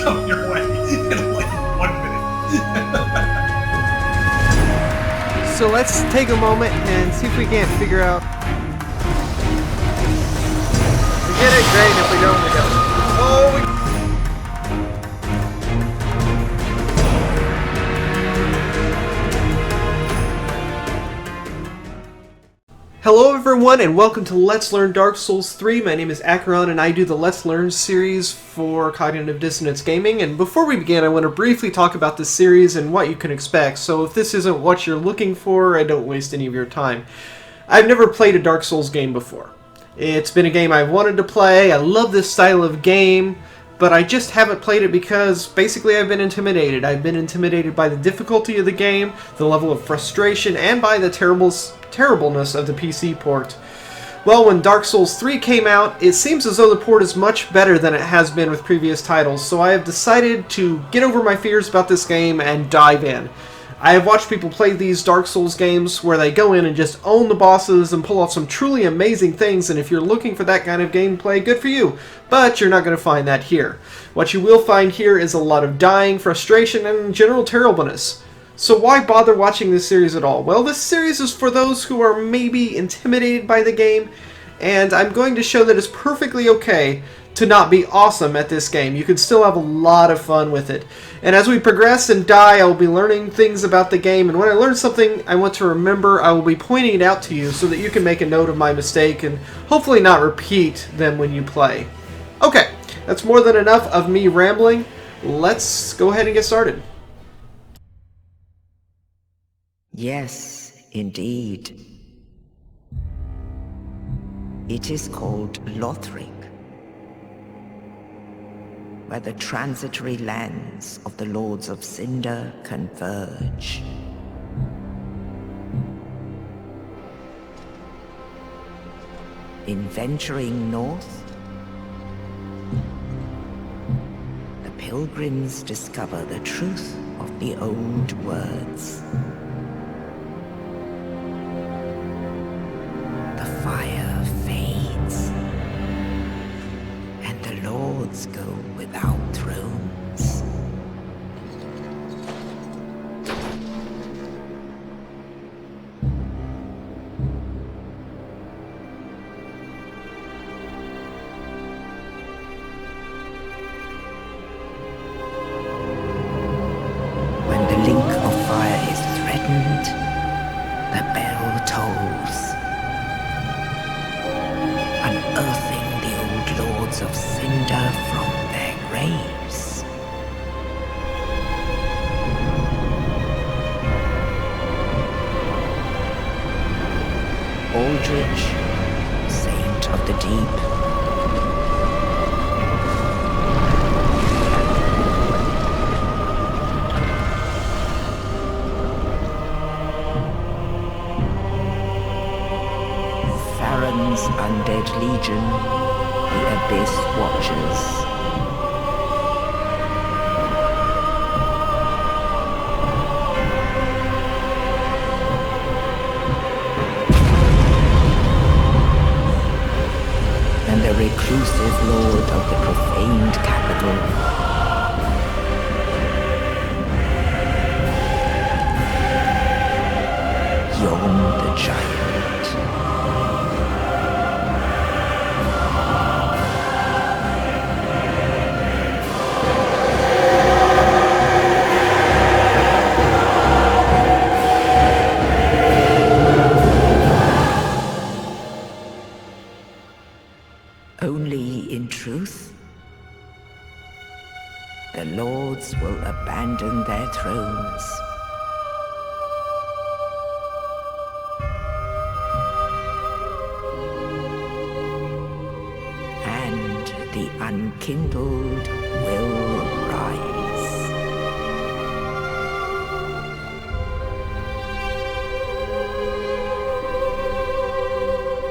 coming your way in like 1 minute. So let's take a moment and see if we can't figure out. We get it, great. If we don't, we don't. Oh, Hello everyone and welcome to Let's Learn Dark Souls 3. My name is Acheron and I do the Let's Learn series for Cognitive Dissonance Gaming. And before we begin, I want to briefly talk about this series and what you can expect. So if this isn't what you're looking for, I don't waste any of your time. I've never played a Dark Souls game before. It's been a game I've wanted to play. I love this style of game, but I just haven't played it because basically I've been intimidated. I've been intimidated by the difficulty of the game, the level of frustration, and by the terribleness of the PC port. Well, when Dark Souls 3 came out, it seems as though the port is much better than it has been with previous titles, so I have decided to get over my fears about this game and dive in. I have watched people play these Dark Souls games where they go in and just own the bosses and pull off some truly amazing things, and if you're looking for that kind of gameplay, good for you. But you're not going to find that here. What you will find here is a lot of dying, frustration, and general terribleness. So why bother watching this series at all? Well, this series is for those who are maybe intimidated by the game, and I'm going to show that it's perfectly okay to not be awesome at this game. You can still have a lot of fun with it. And as we progress and die, I will be learning things about the game, and when I learn something I want to remember, I will be pointing it out to you so that you can make a note of my mistake and hopefully not repeat them when you play. Okay, that's more than enough of me rambling. Let's go ahead and get started. Yes, indeed. It is called Lothric, where the transitory lands of the Lords of Cinder converge. In venturing north, the pilgrims discover the truth of the old words. The fire fades, and the lords go without thrones. When the link of fire is threatened, the bell tolls, unearthing the old lords of Cinder from their graves. Aldrich, saint of the deep, Farron's undead legion, the Abyss Watchers. And the reclusive lord of the profaned capital, Yom the Giant. Only in truth, the lords will abandon their thrones. And the unkindled will rise.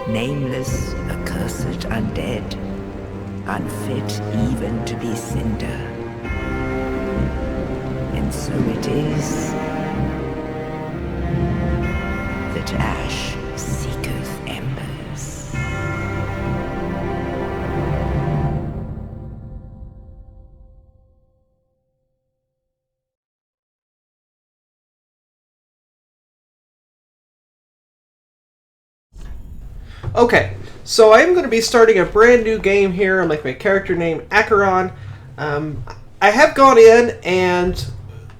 Nameless, accursed undead, unfit even to be cinder. And so it is that ash seeketh embers. Okay, so I'm going to be starting a brand new game here. I'm like my character name, Acheron. I have gone in and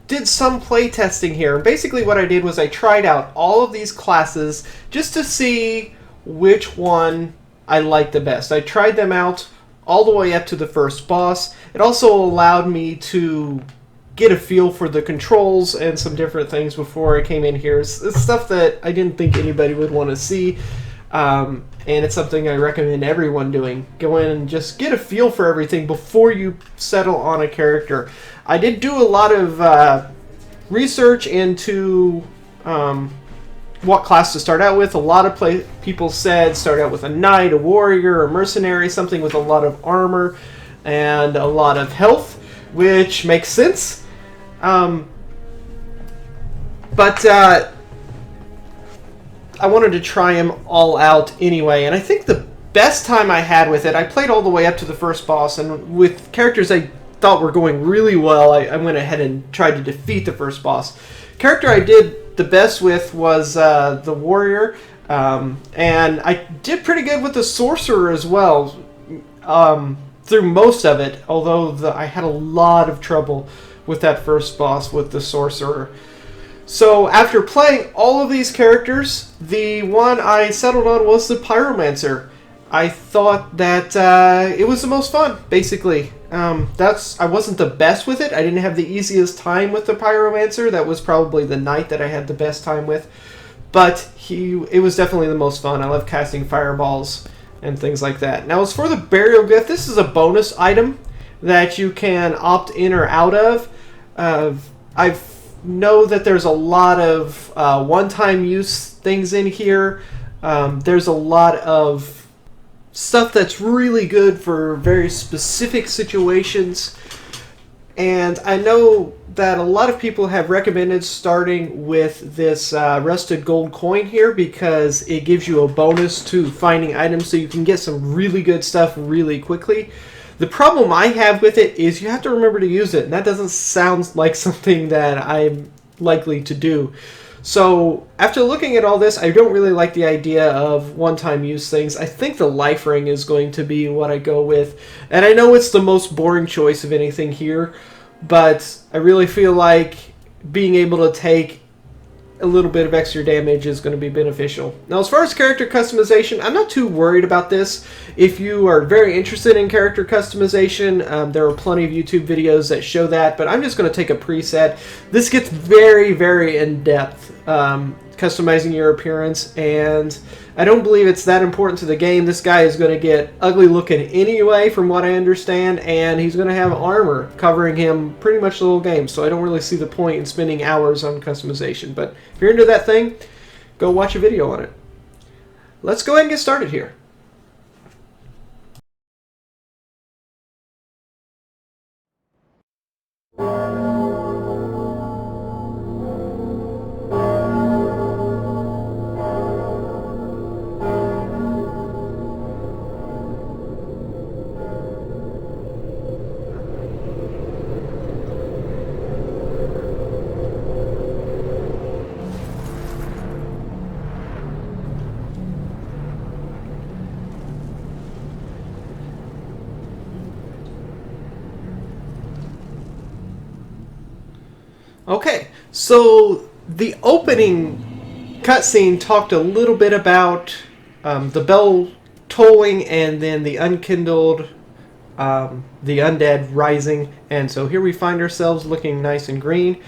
did some playtesting here. Basically what I did was I tried out all of these classes just to see which one I liked the best. I tried them out all the way up to the first boss. It also allowed me to get a feel for the controls and some different things before I came in here. It's stuff that I didn't think anybody would want to see. And it's something I recommend everyone doing. Go in and just get a feel for everything before you settle on a character. I did do a lot of research into what class to start out with. A lot of people said start out with a knight, a warrior, a mercenary, something with a lot of armor and a lot of health, which makes sense. But I wanted to try them all out anyway, and I think the best time I had with it, I played all the way up to the first boss, and with characters I thought were going really well, I went ahead and tried to defeat the first boss. Character I did the best with was the warrior, and I did pretty good with the sorcerer as well, through most of it, although I had a lot of trouble with that first boss with the sorcerer. So after playing all of these characters, the one I settled on was the pyromancer. I thought that it was the most fun, basically. I wasn't the best with it. I didn't have the easiest time with the pyromancer. That was probably the knight that I had the best time with. But it was definitely the most fun. I love casting fireballs and things like that. Now as for the burial gift, this is a bonus item that you can opt in or out of. I know that there's a lot of one-time use things in here. There's a lot of stuff that's really good for very specific situations. And I know that a lot of people have recommended starting with this rusted gold coin here because it gives you a bonus to finding items so you can get some really good stuff really quickly. The problem I have with it is you have to remember to use it, and that doesn't sound like something that I'm likely to do. So after looking at all this, I don't really like the idea of one-time use things. I think the life ring is going to be what I go with. And I know it's the most boring choice of anything here, but I really feel like being able to take a little bit of extra damage is going to be beneficial. Now as far as character customization, I'm not too worried about this. If you are very interested in character customization, there are plenty of YouTube videos that show that, but I'm just going to take a preset. This gets very, very in-depth, customizing your appearance, and I don't believe it's that important to the game. This guy is going to get ugly looking anyway, from what I understand, and he's going to have armor covering him pretty much the whole game, so I don't really see the point in spending hours on customization. But if you're into that thing, go watch a video on it. Let's go ahead and get started here. Okay, so the opening cutscene talked a little bit about the bell tolling and then the unkindled, the undead rising, and so here we find ourselves looking nice and green.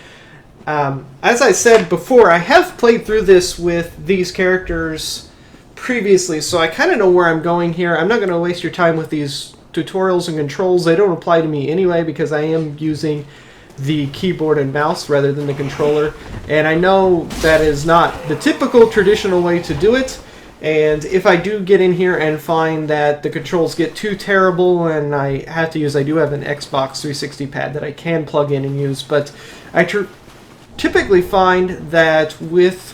As I said before, I have played through this with these characters previously, so I kind of know where I'm going here. I'm not going to waste your time with these tutorials and controls. They don't apply to me anyway because I am using the keyboard and mouse rather than the controller, and I know that is not the typical traditional way to do it, and if I do get in here and find that the controls get too terrible and I do have an Xbox 360 pad that I can plug in and use, but I typically find that with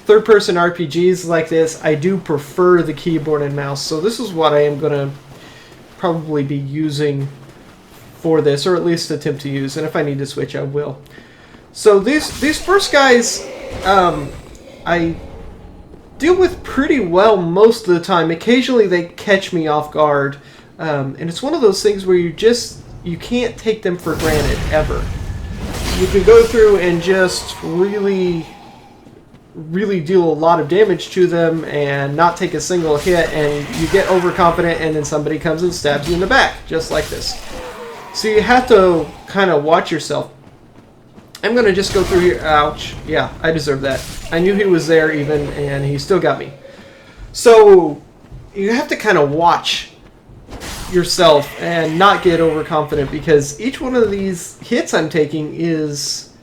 third-person RPGs like this, I do prefer the keyboard and mouse, so this is what I am going to probably be using for this, or at least attempt to use, and if I need to switch, I will. So these first guys, I deal with pretty well most of the time. Occasionally they catch me off guard. And it's one of those things where you can't take them for granted, ever. You can go through and just really deal a lot of damage to them and not take a single hit, and you get overconfident and then somebody comes and stabs you in the back, just like this. So you have to kind of watch yourself. I'm going to just go through here. Ouch. Yeah, I deserve that. I knew he was there even, and he still got me. So you have to kind of watch yourself and not get overconfident, because each one of these hits I'm taking is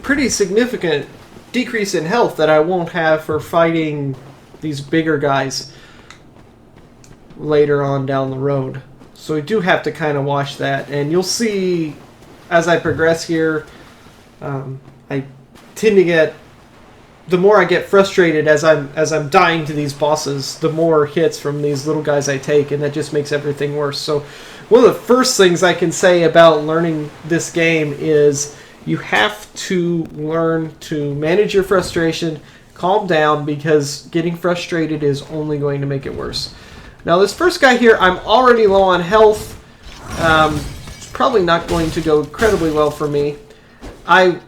pretty significant decrease in health that I won't have for fighting these bigger guys later on down the road. So I do have to kind of watch that, and you'll see as I progress here, I tend to get, the more I get frustrated as I'm dying to these bosses, the more hits from these little guys I take, and that just makes everything worse. So one of the first things I can say about learning this game is you have to learn to manage your frustration, calm down, because getting frustrated is only going to make it worse. Now this first guy here, I'm already low on health. It's probably not going to go incredibly well for me. I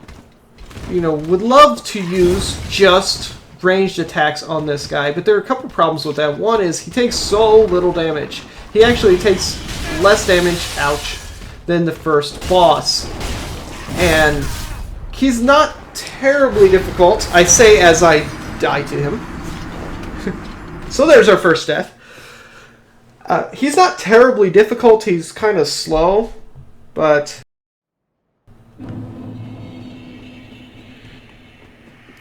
would love to use just ranged attacks on this guy, but there are a couple problems with that. One is he takes so little damage. He actually takes less damage, ouch, than the first boss. And he's not terribly difficult, I say as I die to him. So there's our first death. He's not terribly difficult, he's kind of slow, but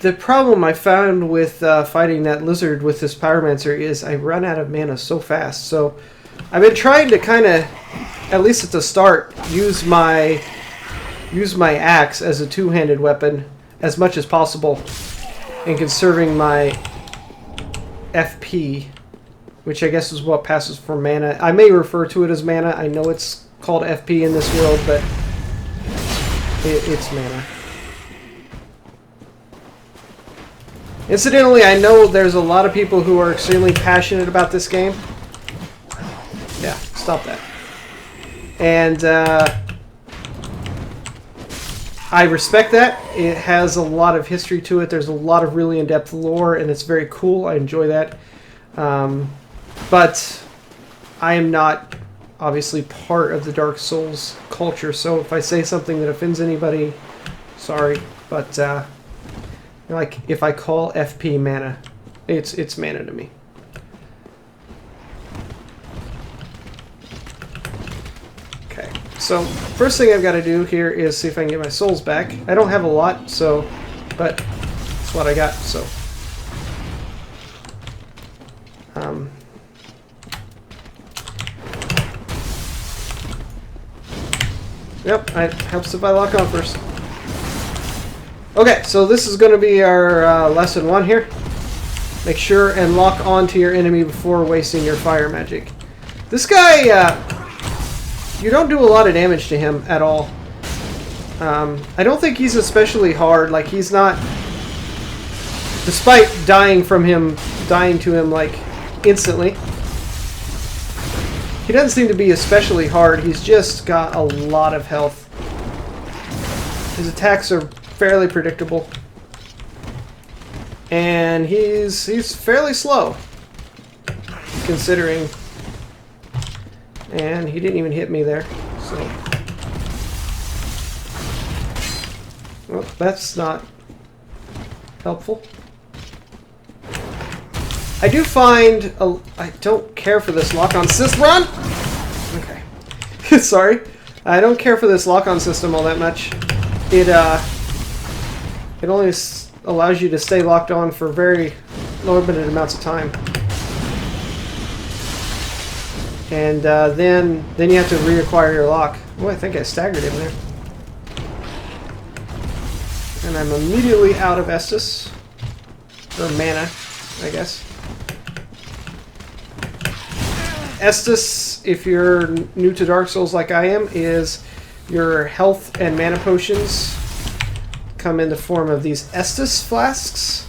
the problem I found with fighting that lizard with this pyromancer is I run out of mana so fast. So I've been trying to kind of, at least at the start, use my axe as a two-handed weapon as much as possible, and conserving my FP, which I guess is what passes for mana. I may refer to it as mana. I know it's called FP in this world, but it's mana. Incidentally, I know there's a lot of people who are extremely passionate about this game. Yeah, stop that. And I respect that. It has a lot of history to it. There's a lot of really in-depth lore, and it's very cool. I enjoy that. But I am not, obviously, part of the Dark Souls culture, so if I say something that offends anybody, sorry. But, like, if I call FP mana, it's mana to me. Okay, so first thing I've got to do here is see if I can get my souls back. I don't have a lot, so, but that's what I got, so. Yep, it helps if I lock on first. Okay, so this is going to be our lesson 1 here. Make sure and lock on to your enemy before wasting your fire magic. This guy, you don't do a lot of damage to him at all. I don't think he's especially hard. Like, he's not, despite dying to him like instantly, he doesn't seem to be especially hard. He's just got a lot of health. His attacks are fairly predictable, and he's fairly slow, considering. And he didn't even hit me there, so well, that's not helpful. I do find I don't care for this lock-on system. Run! Okay, sorry. I don't care for this lock-on system all that much. It only allows you to stay locked on for very limited amounts of time, and then you have to reacquire your lock. Oh, I think I staggered him there, and I'm immediately out of Estus or mana, I guess. Estus, if you're new to Dark Souls like I am, is your health and mana potions come in the form of these Estus flasks.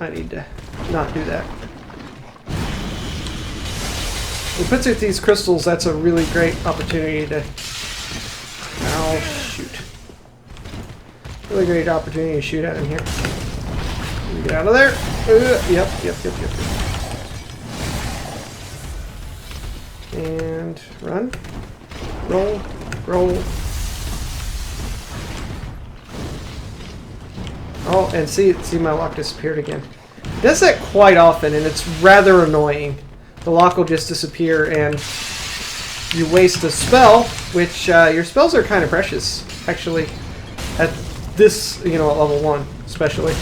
I need to not do that. When it puts out these crystals, that's a really great opportunity to... Oh, shoot. Really great opportunity to shoot at him here. Get out of there. Yep. And run. Roll. Oh, and see my lock disappeared again. It does that quite often, and it's rather annoying. The lock will just disappear, and you waste a spell, which your spells are kind of precious, actually, at this, at level 1, especially.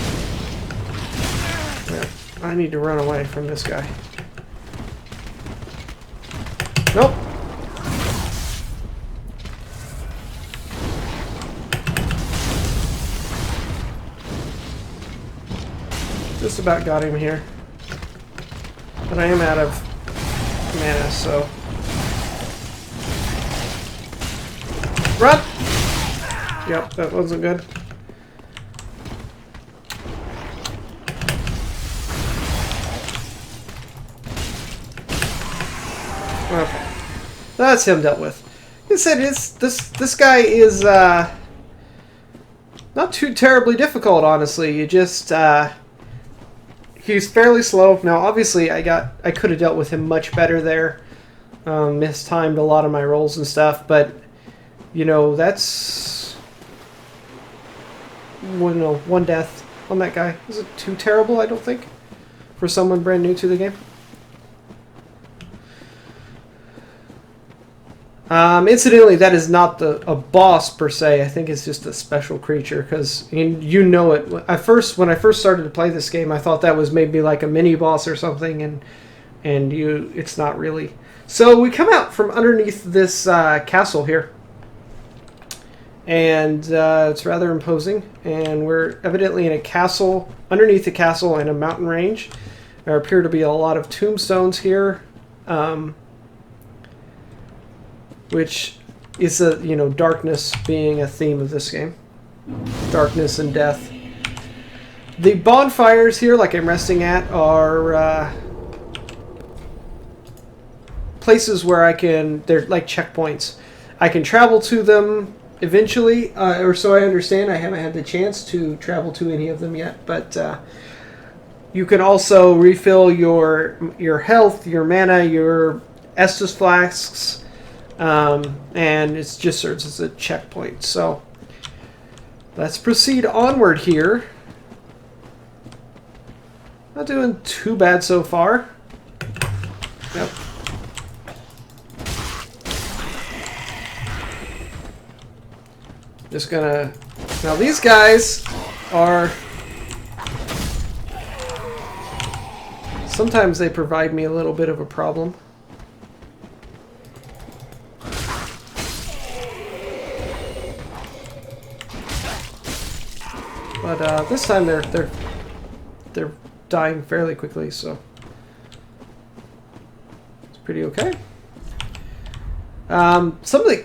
Yeah, I need to run away from this guy. Nope. Just about got him here. But I am out of mana, so... Run! Yep, that wasn't good. Okay. That's him dealt with. Like I said, this guy is not too terribly difficult, honestly. You just... he's fairly slow. Now, obviously, I could have dealt with him much better there. Mistimed a lot of my rolls and stuff, but that's one death on that guy. Isn't too terrible, I don't think, for someone brand new to the game. Incidentally, that is not a boss per se. I think it's just a special creature because you know it. When I first started to play this game, I thought that was maybe like a mini boss or something, and it's not really. So we come out from underneath this castle here, and it's rather imposing. And we're evidently in a castle, underneath the castle in a mountain range. There appear to be a lot of tombstones here. Which is darkness being a theme of this game. Darkness and death. The bonfires here, like I'm resting at, are places where they're like checkpoints. I can travel to them eventually, or so I understand. I haven't had the chance to travel to any of them yet, but you can also refill your health, your mana, your Estus flasks, and it just serves as a checkpoint. So let's proceed onward here. Not doing too bad so far. Yep. Just gonna... Now these guys are... Sometimes they provide me a little bit of a problem. But this time they're dying fairly quickly, so it's pretty okay. Some of the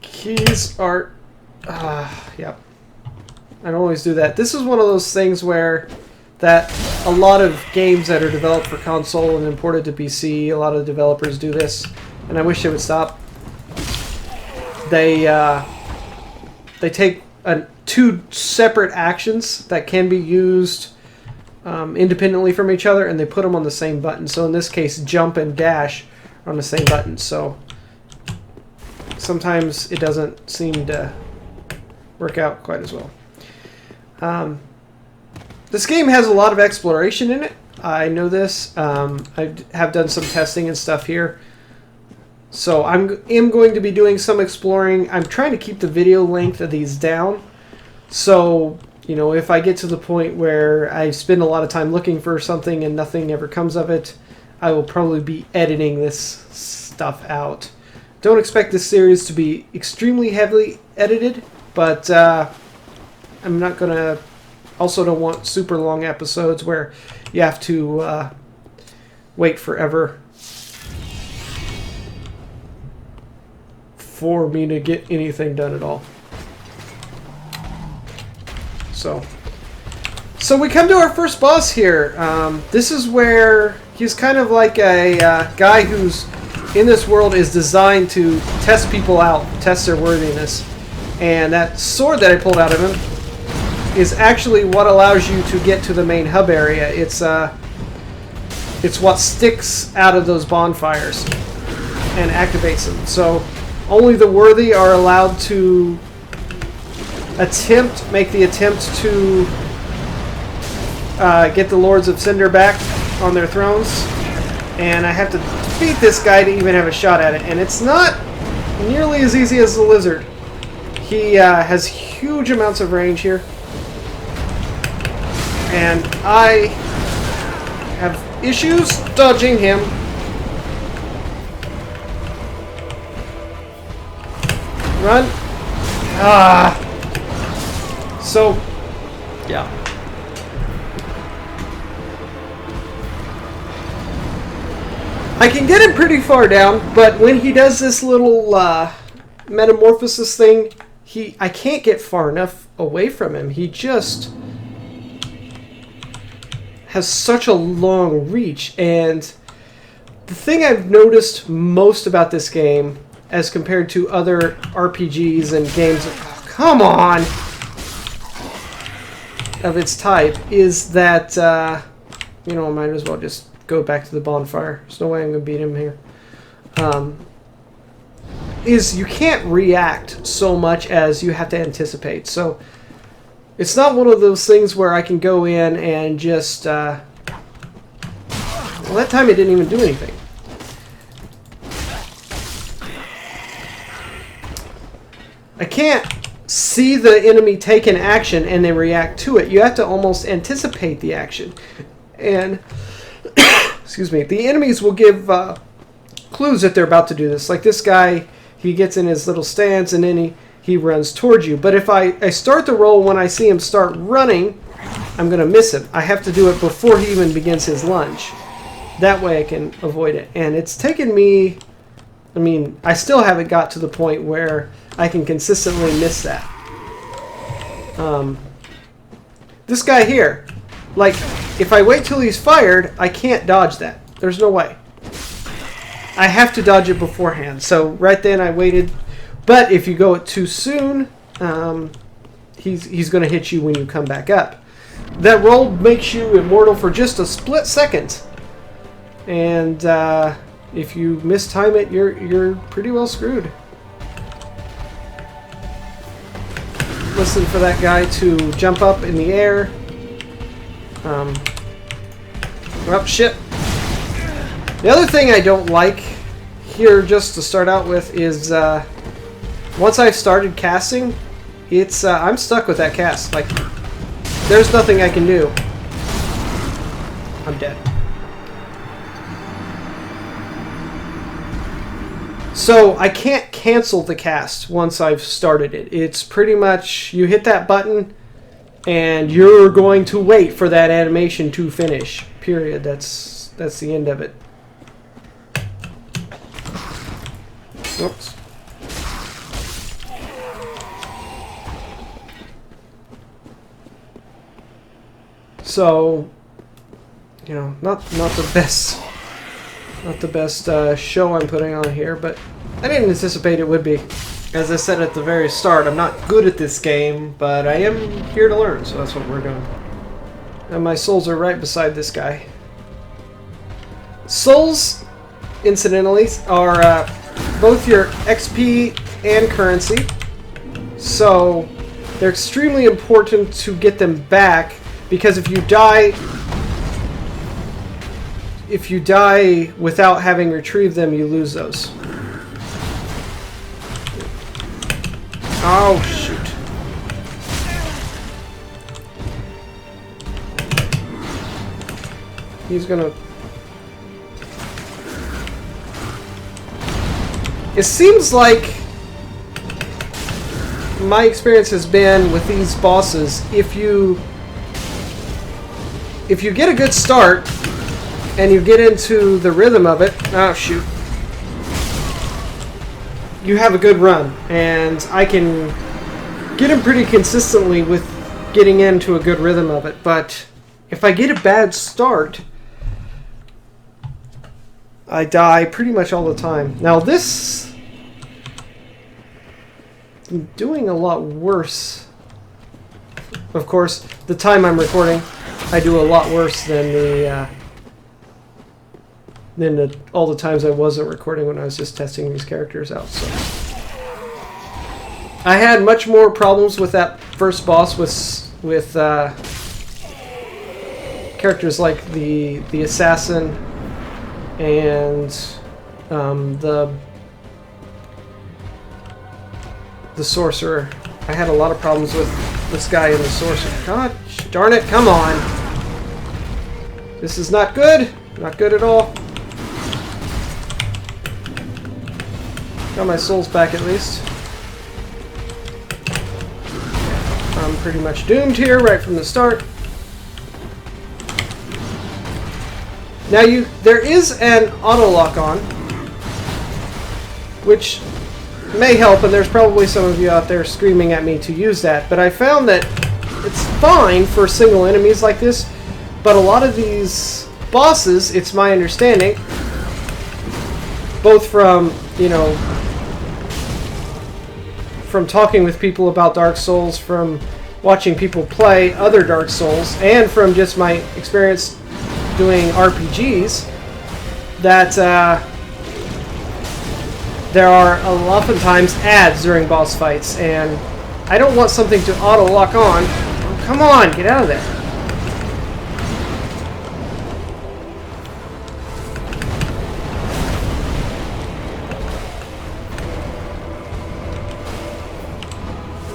keys are, yep. I don't always do that. This is one of those things where a lot of games that are developed for console and imported to PC, a lot of developers do this, and I wish they would stop. They take two separate actions that can be used independently from each other, and they put them on the same button. So in this case, jump and dash are on the same button. So sometimes it doesn't seem to work out quite as well. This game has a lot of exploration in it. I know this. I have done some testing and stuff here. So I am going to be doing some exploring. I'm trying to keep the video length of these down. So, if I get to the point where I spend a lot of time looking for something and nothing ever comes of it, I will probably be editing this stuff out. Don't expect this series to be extremely heavily edited, but I'm not going to... Also don't want super long episodes where you have to wait forever for me to get anything done at all. So So we come to our first boss here. This is where he's kind of like a guy who's in this world is designed to test people out, test their worthiness. And that sword that I pulled out of him is actually what allows you to get to the main hub area. It's what sticks out of those bonfires and activates them. So only the worthy are allowed to make the attempt to get the Lords of Cinder back on their thrones. And I have to defeat this guy to even have a shot at it. And it's not nearly as easy as the lizard. He has huge amounts of range here. And I have issues dodging him. Run. Ah. So, yeah. I can get him pretty far down, but when he does this little metamorphosis thing, I can't get far enough away from him. He just has such a long reach, and the thing I've noticed most about this game as compared to other RPGs and games, oh, come on, of its type, is that you know, I might as well just go back to the bonfire. There's no way I'm going to beat him here. Is you can't react so much as you have to anticipate. So it's not one of those things where I can go in and just... well, that time it didn't even do anything. I can't see the enemy take an action and then react to it. You have to almost anticipate the action. And... excuse me, the enemies will give clues that they're about to do this. Like this guy, he gets in his little stance and then he runs towards you. But if I start the roll when I see him start running, I'm going to miss him. I have to do it before he even begins his lunge. That way I can avoid it. And it's taken me, I mean, I still haven't got to the point where I can consistently miss that. This guy here, like, if I wait till he's fired, I can't dodge that. There's no way. I have to dodge it beforehand. So right then I waited. But if you go too soon, he's going to hit you when you come back up. That roll makes you immortal for just a split second. And if you mistime it, you're pretty well screwed. Listen for that guy to jump up in the air. Oh, shit. The other thing I don't like here, just to start out with, is once I've started casting, it's I'm stuck with that cast. Like, there's nothing I can do. I'm dead. So I can't cancel the cast once I've started it. It's pretty much you hit that button and you're going to wait for that animation to finish. Period. That's the end of it. Oops. So, you know, not the best show I'm putting on here, but I didn't anticipate it would be. As I said at the very start, I'm not good at this game, but I am here to learn, so that's what we're doing. And my souls are right beside this guy. Souls, incidentally, are both your XP and currency, so they're extremely important to get them back, because if you die without having retrieved them, you lose those. Oh, shoot. He's gonna... It seems like my experience has been with these bosses, if you get a good start and you get into the rhythm of it, oh shoot, you have a good run, and I can get him pretty consistently with getting into a good rhythm of it. But if I get a bad start, I die pretty much all the time. Now this, I'm doing a lot worse. Of course, the time I'm recording, I do a lot worse than all the times I wasn't recording when I was just testing these characters out. So I had much more problems with that first boss with characters like the assassin and the sorcerer. I had a lot of problems with this guy and the sorcerer. God darn it, come on. This is not good. Not good at all. Got my souls back at least. I'm pretty much doomed here right from the start. Now there is an auto lock on, which may help, and there's probably some of you out there screaming at me to use that, but I found that it's fine for single enemies like this, but a lot of these bosses, it's my understanding, both from, you know, from talking with people about Dark Souls, from watching people play other Dark Souls, and from just my experience doing RPGs, that there are oftentimes ads during boss fights, and I don't want something to auto-lock on. Oh, come on, get out of there.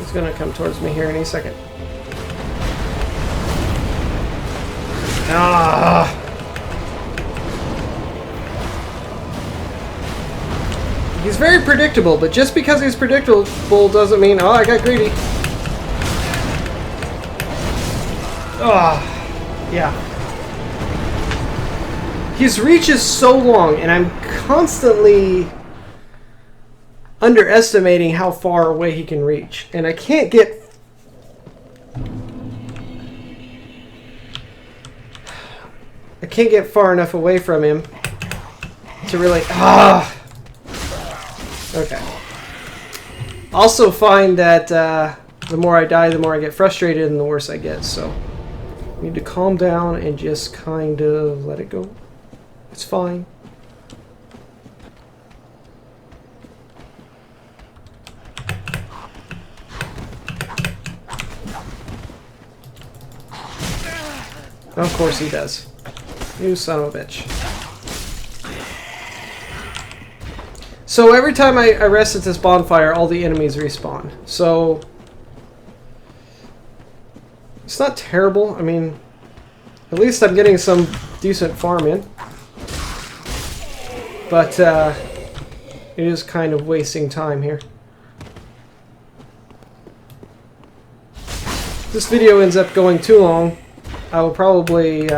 He's gonna come towards me here any second. Ah! He's very predictable, but just because he's predictable doesn't mean, oh, I got greedy. Ah, yeah. His reach is so long, and I'm constantly underestimating how far away he can reach. And I can't get... far enough away from him to really... Ah! Okay. Also find that the more I die, the more I get frustrated and the worse I get, so I need to calm down and just kind of let it go. It's fine. Of course he does. You son of a bitch. So every time I rest at this bonfire, all the enemies respawn. So it's not terrible. I mean, at least I'm getting some decent farm in. But it is kind of wasting time here. If this video ends up going too long, I will probably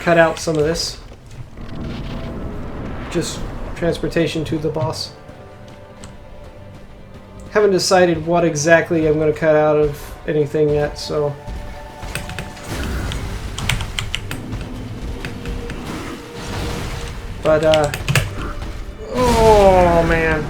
cut out some of this. Just transportation to the boss. Haven't decided what exactly I'm going to cut out of anything yet, so... But, oh, man.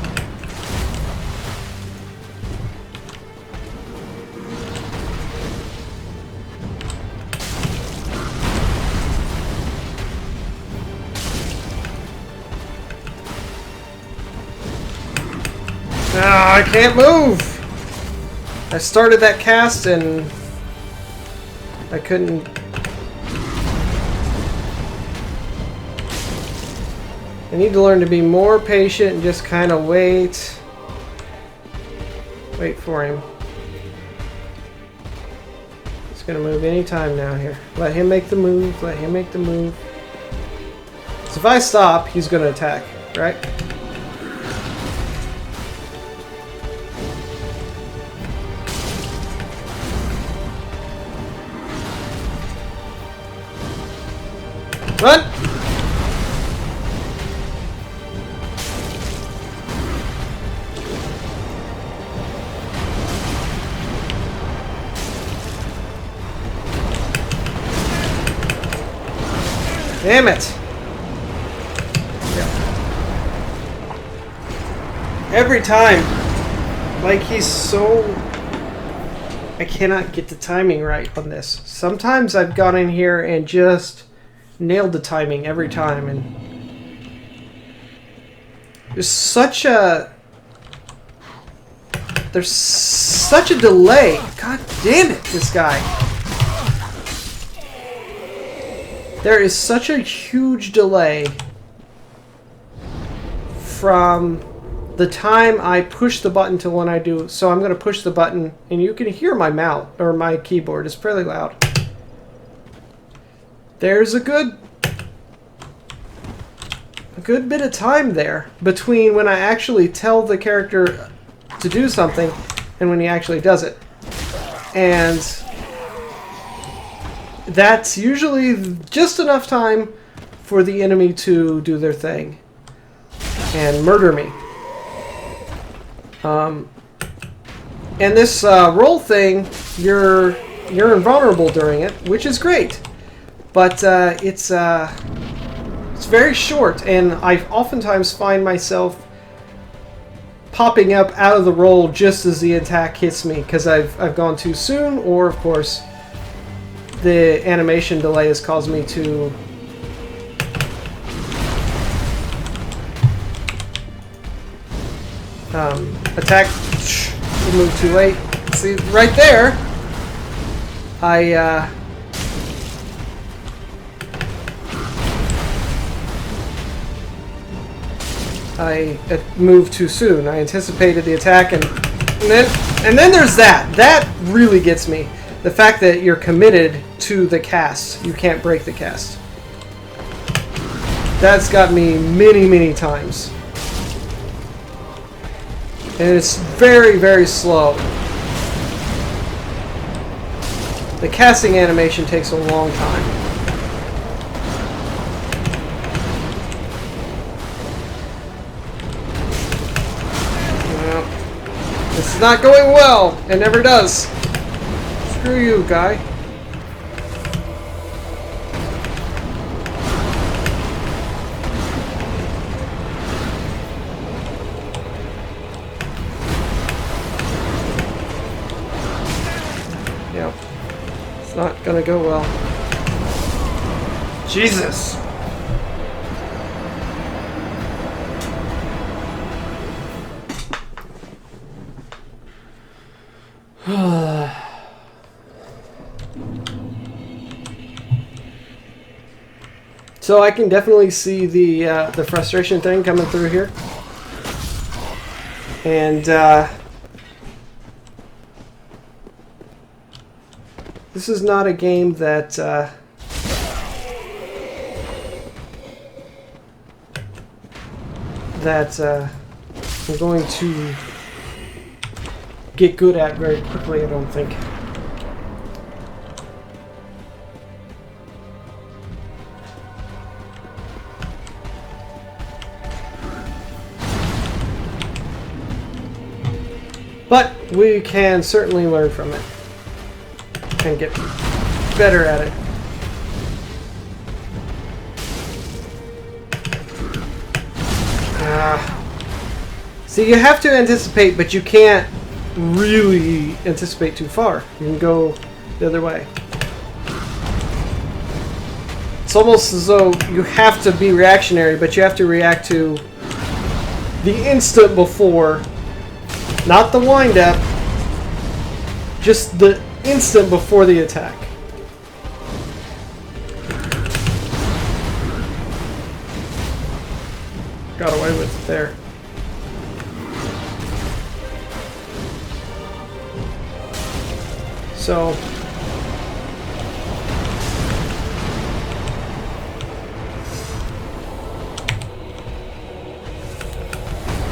Ah, I can't move! I started that cast and I couldn't... I need to learn to be more patient and just kind of wait. Wait for him. He's gonna move any time now here. Let him make the move, let him make the move. So if I stop, he's gonna attack, right? Run! Damn it! Yeah. Every time, like he's so... I cannot get the timing right on this. Sometimes I've gone in here and just nailed the timing every time, and there's such a delay. God damn it, this guy. There is such a huge delay from the time I push the button to when I do. So I'm going to push the button, and you can hear my mouse or my keyboard. It's fairly loud. There's a good bit of time there between when I actually tell the character to do something and when he actually does it. And that's usually just enough time for the enemy to do their thing and murder me. And this roll thing, you're invulnerable during it, which is great, but it's very short, and I oftentimes find myself popping up out of the roll just as the attack hits me because I've gone too soon, or of course the animation delay has caused me to attack. Move too late. See, right there, I moved too soon. I anticipated the attack, and then there's that. That really gets me. The fact that you're committed to the cast. You can't break the cast. That's got me many, many times. And it's very, very slow. The casting animation takes a long time. Well, this is not going well. It never does. Screw you, guy. Yep. It's not gonna go well. Jesus! So I can definitely see the frustration thing coming through here, and this is not a game that I'm going to get good at very quickly, I don't think. But we can certainly learn from it and get better at it. See, you have to anticipate, but you can't really anticipate too far. You can go the other way. It's almost as though you have to be reactionary, but you have to react to the instant before. Not the wind-up, just the instant before the attack. Got away with it there. So...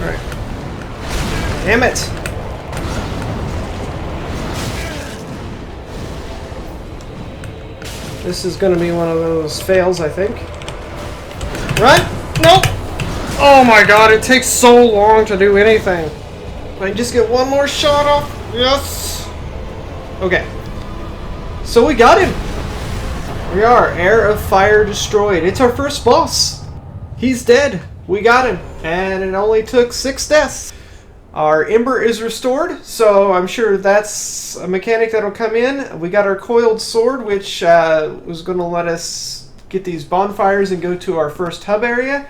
Alright. Damn it! This is going to be one of those fails, I think. Run! Nope! Oh my god, it takes so long to do anything. I just get one more shot off. Yes! Okay. So we got him! We are. Heir of Fire destroyed. It's our first boss. He's dead. We got him. And it only took 6 deaths. Our Ember is restored, so I'm sure that's a mechanic that'll come in. We got our Coiled Sword, which was going to let us get these bonfires and go to our first hub area.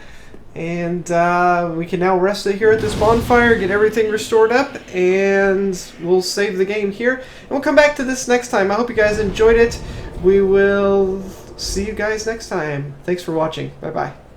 And we can now rest it here at this bonfire, get everything restored up, and we'll save the game here. And we'll come back to this next time. I hope you guys enjoyed it. We will see you guys next time. Thanks for watching. Bye-bye.